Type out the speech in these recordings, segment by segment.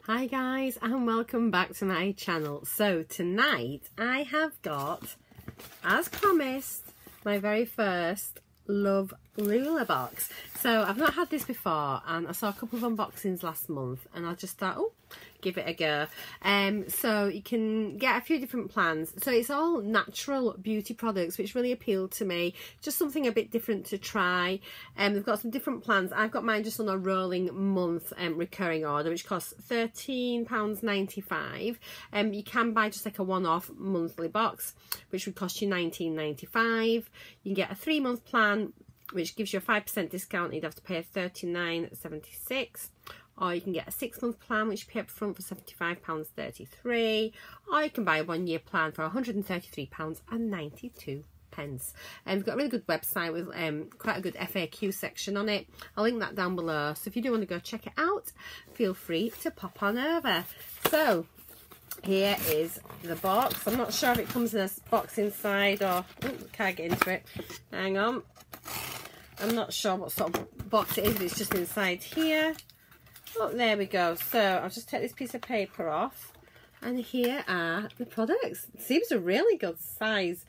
Hi guys, and welcome back to my channel. So tonight I have got, as promised, my very first Love Lula box. So I've not had this before, and I saw a couple of unboxings last month and I just thought, oh, give it a go. So you can get a few different plans. So it's all natural beauty products, which really appealed to me. Just something a bit different to try. They've got some different plans. I've got mine just on a rolling month recurring order, which costs £13.95. You can buy just like a one-off monthly box, which would cost you £19.95. You can get a 3-month plan, which gives you a 5% discount. You'd have to pay £39.76. Or you can get a 6-month plan, which you pay up front for £75.33. Or you can buy a 1-year plan for £133.92. We've got a really good website with quite a good FAQ section on it. I'll link that down below. So if you do want to go check it out, feel free to pop on over. So here is the box. I'm not sure if it comes in a box inside or... Oh, can't get into it. Hang on. I'm not sure what sort of box it is, but it's just inside here. Oh, there we go. So I'll just take this piece of paper off, and here are the products. It seems a really good size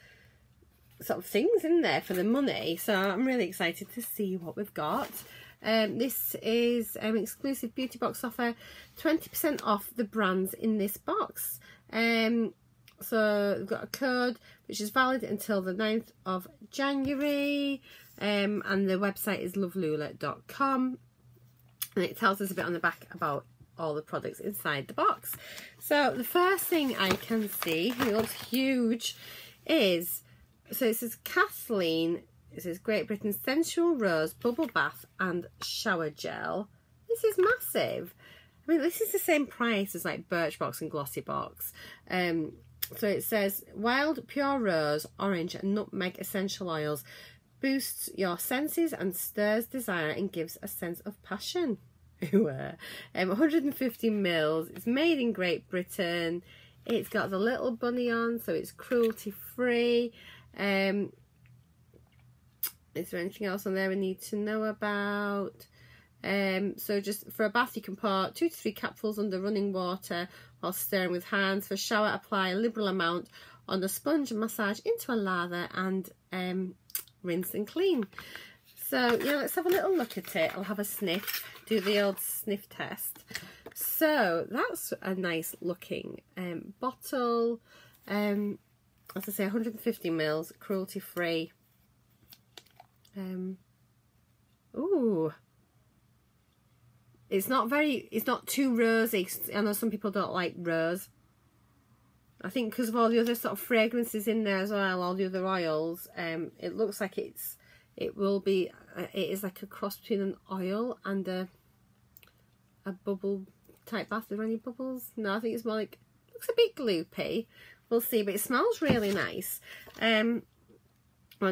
sort of things in there for the money, so I'm really excited to see what we've got. This is an exclusive beauty box offer, 20% off the brands in this box. So we've got a code which is valid until the 9th of January, and the website is lovelula.com. And it tells us a bit on the back about all the products inside the box. So the first thing I can see, it looks huge, is, so it says Kathleen, it says Great Britain Sensual Rose Bubble Bath and Shower Gel. This is massive. I mean, this is the same price as like Birchbox and Glossybox. So it says Wild Pure Rose, Orange and Nutmeg Essential Oils. Boosts your senses and stirs desire and gives a sense of passion. 150 mils. It's made in Great Britain. It's got the little bunny on, so it's cruelty free. Is there anything else on there we need to know about? So just for a bath, you can pour 2 to 3 capfuls under running water while stirring with hands. For a shower, apply a liberal amount on the sponge and massage into a lather and rinse and clean. So yeah, let's have a little look at it. I'll have a sniff, do the old sniff test. So that's a nice looking bottle. As I say, 150 mils, cruelty free. Ooh, it's not too rosy. I know some people don't like rose. I think because of all the other sort of fragrances in there as well, all the other oils, it looks like it is like a cross between an oil and a bubble type bath. Are there any bubbles? No, I think it's more like, looks a bit gloopy. We'll see, but it smells really nice. What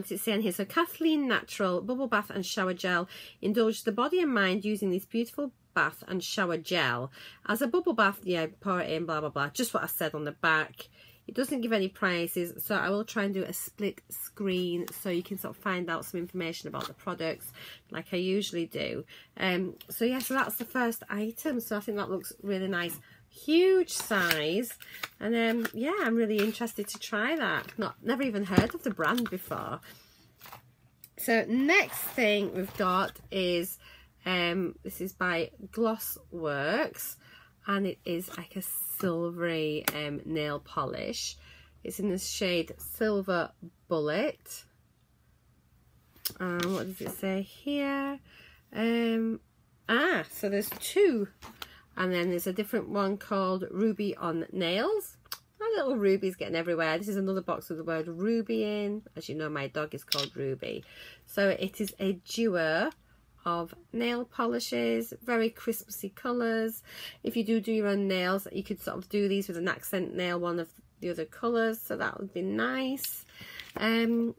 does it say on here? So Kathleen Natural Bubble Bath and Shower Gel. Indulge the body and mind using this beautiful bath and shower gel. As a bubble bath, yeah, pour it in, blah, blah, blah. Just what I said on the back. It doesn't give any prices, so I will try and do a split screen so you can sort of find out some information about the products like I usually do. So yeah, so that's the first item. So I think that looks really nice. Huge size, and yeah, I'm really interested to try that. Never even heard of the brand before. So next thing we've got is this is by Glossworks, and it is like a silvery nail polish. It's in the shade Silver Bullet. What does it say here? So there's 2. And then there's a different one called Ruby on Nails. My little Ruby's getting everywhere. This is another box with the word Ruby in. As you know, my dog is called Ruby. So it is a duo of nail polishes, very Christmassy colours. If you do your own nails, you could sort of do these with an accent nail, one of the other colours. So that would be nice. And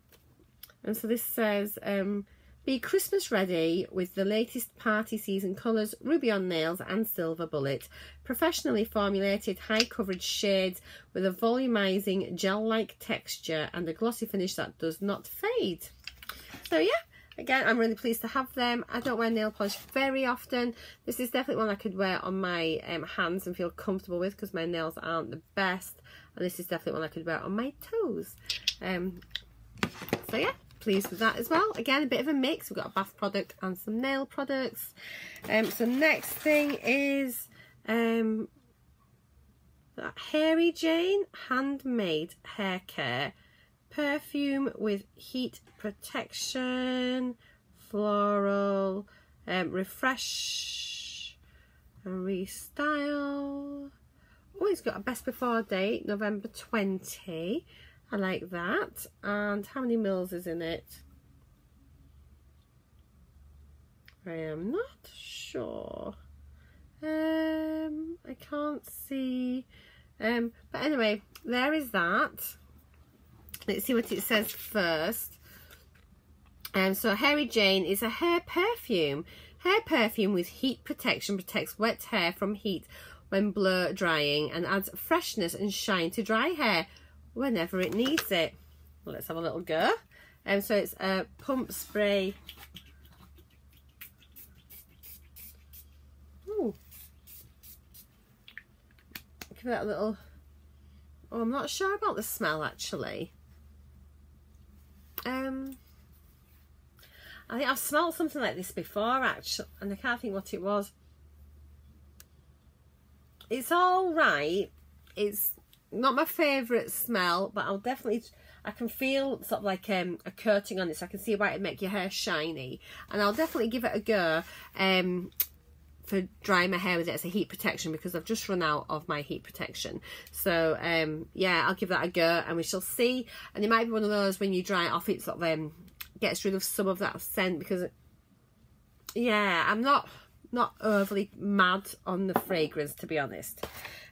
so this says... be Christmas ready with the latest party season colours, Ruby on Nails and Silver Bullet. Professionally formulated high coverage shades with a volumizing gel-like texture and a glossy finish that does not fade. So yeah, Again, I'm really pleased to have them. I don't wear nail polish very often. This is definitely one I could wear on my hands and feel comfortable with, because my nails aren't the best. And this is definitely one I could wear on my toes. So yeah, pleased with that as well. Again, a bit of a mix. We've got a bath product and some nail products. So next thing is that Hairy Jane Handmade Hair Care Perfume with heat protection, floral, refresh and restyle. Oh, it's got a best before date, November 20. I like that. And how many mils is in it? I am not sure. I can't see. But anyway, there is that. Let's see what it says first. So Hairy Jane is a hair perfume. Hair perfume with heat protection, protects wet hair from heat when blow drying and adds freshness and shine to dry hair whenever it needs it. Well, let's have a little go. So it's a pump spray. Ooh. Give that a little. Oh, I'm not sure about the smell actually. I think I've smelled something like this before actually, and I can't think what it was. It's all right. It's not my favourite smell, but I can feel sort of like a coating on this. I can see why it'd make your hair shiny, and I'll definitely give it a go for drying my hair with it as a heat protection, because I've just run out of my heat protection. So yeah, I'll give that a go and we shall see. And it might be one of those, when you dry it off, it sort of gets rid of some of that scent, because yeah, I'm not overly mad on the fragrance, to be honest.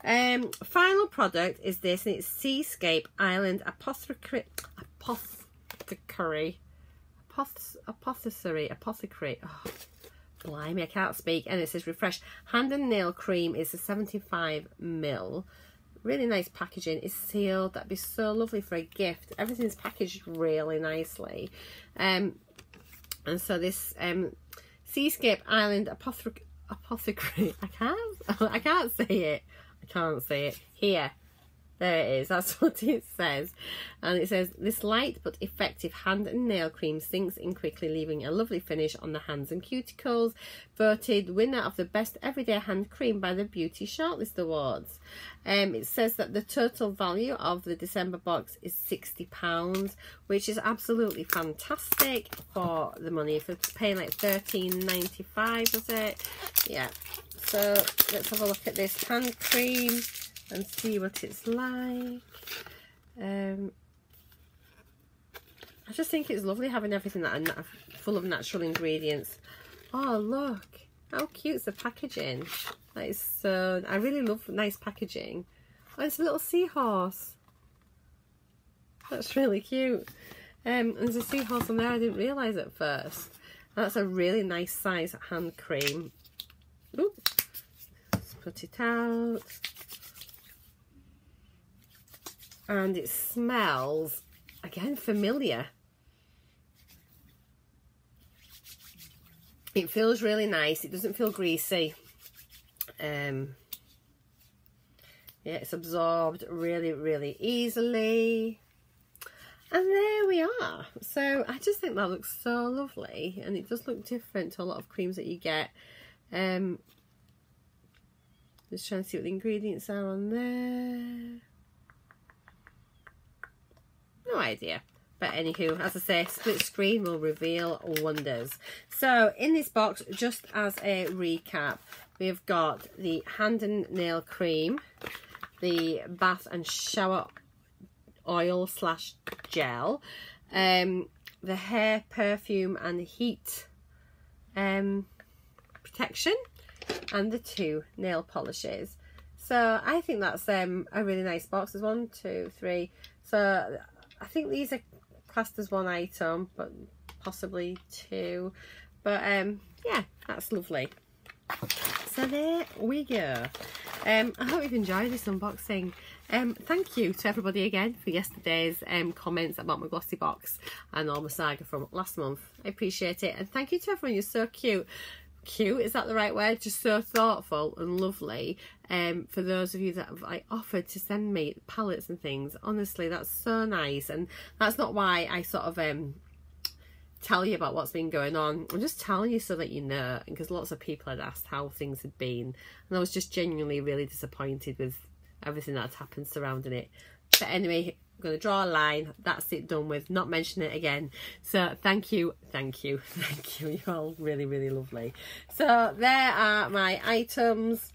Final product is this, and it's Seascape Island Apothecary. Oh, blimey, I can't speak. And it says refresh hand and nail cream. Is a 75 ml. Really nice packaging. It's sealed. That'd be so lovely for a gift. Everything's packaged really nicely. And so this Seascape Island Apothecary. I can't say it. I can't say it. Here. There it is. That's what it says. And it says, this light but effective hand and nail cream sinks in quickly, leaving a lovely finish on the hands and cuticles. Voted winner of the best everyday hand cream by the Beauty Shortlist Awards. It says that the total value of the December box is £60, which is absolutely fantastic for the money. If it's paying like $13.95, was it? Yeah. So let's have a look at this hand cream and see what it's like. I just think it's lovely having everything that are full of natural ingredients. Oh, look how cute is the packaging. That is so, I really love nice packaging. Oh, it's a little seahorse. That's really cute. There's a seahorse on there I didn't realise at first. That's a really nice size hand cream. Ooh. Let's put it out. And it smells, again, familiar. It feels really nice. It doesn't feel greasy. Yeah, it's absorbed really, really easily. And there we are. So I just think that looks so lovely, and it does look different to a lot of creams that you get. Just trying to see what the ingredients are on there. No idea. But anywho, as I say, split screen will reveal wonders. So in this box, just as a recap, we've got the hand and nail cream, the bath and shower oil / gel, the hair perfume and heat protection, and the 2 nail polishes. So I think that's a really nice box. There's 1, 2, 3. So I think these are classed as 1 item, but possibly 2. But yeah, that's lovely. So there we go. I hope you've enjoyed this unboxing. Thank you to everybody again for yesterday's comments about my glossy box and all my saga from last month. I appreciate it, and thank you to everyone. You're so cute. Cute, is that the right word? Just so thoughtful and lovely. For those of you that have offered to send me palettes and things, honestly, that's so nice. And that's not why I sort of tell you about what's been going on. I'm just telling you so that you know, because lots of people had asked how things had been, and I was just genuinely really disappointed with everything that's happened surrounding it. But anyway, I'm going to draw a line. That's it, done with. Not mention it again. So thank you. You're all really, really lovely. So there are my items.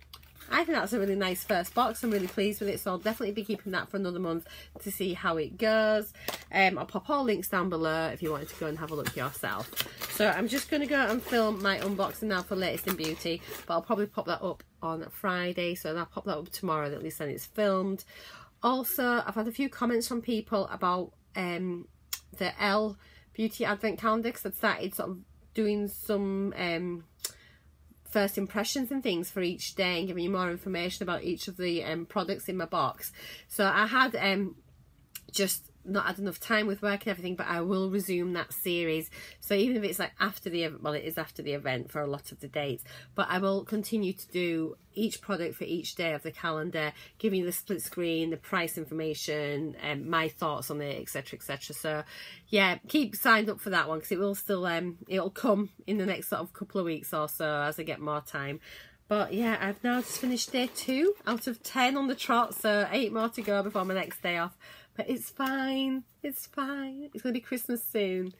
I think that's a really nice first box. I'm really pleased with it. So I'll definitely be keeping that for another month to see how it goes. I'll pop all links down below if you wanted to go and have a look yourself. So I'm just going to go and film my unboxing now for Latest in Beauty. But I'll probably pop that up on Friday. So I'll pop that up tomorrow, at least then it's filmed. Also, I've had a few comments from people about the Elle Beauty Advent Calendar, because I've started sort of doing some first impressions and things for each day and giving you more information about each of the products in my box. So I had just not had enough time with work and everything, but I will resume that series. So even if it's like after the event, well, it is after the event for a lot of the dates, but I will continue to do each product for each day of the calendar, giving you the split screen, the price information, and my thoughts on it, etc, etc. So yeah, keep signed up for that one, because it will still it'll come in the next sort of couple of weeks or so as I get more time. But yeah, I've now just finished day 2 out of 10 on the trot, so 8 more to go before my next day off. But it's fine, it's fine. It's going to be Christmas soon,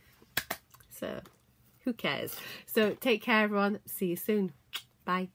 so who cares? So take care, everyone. See you soon. Bye.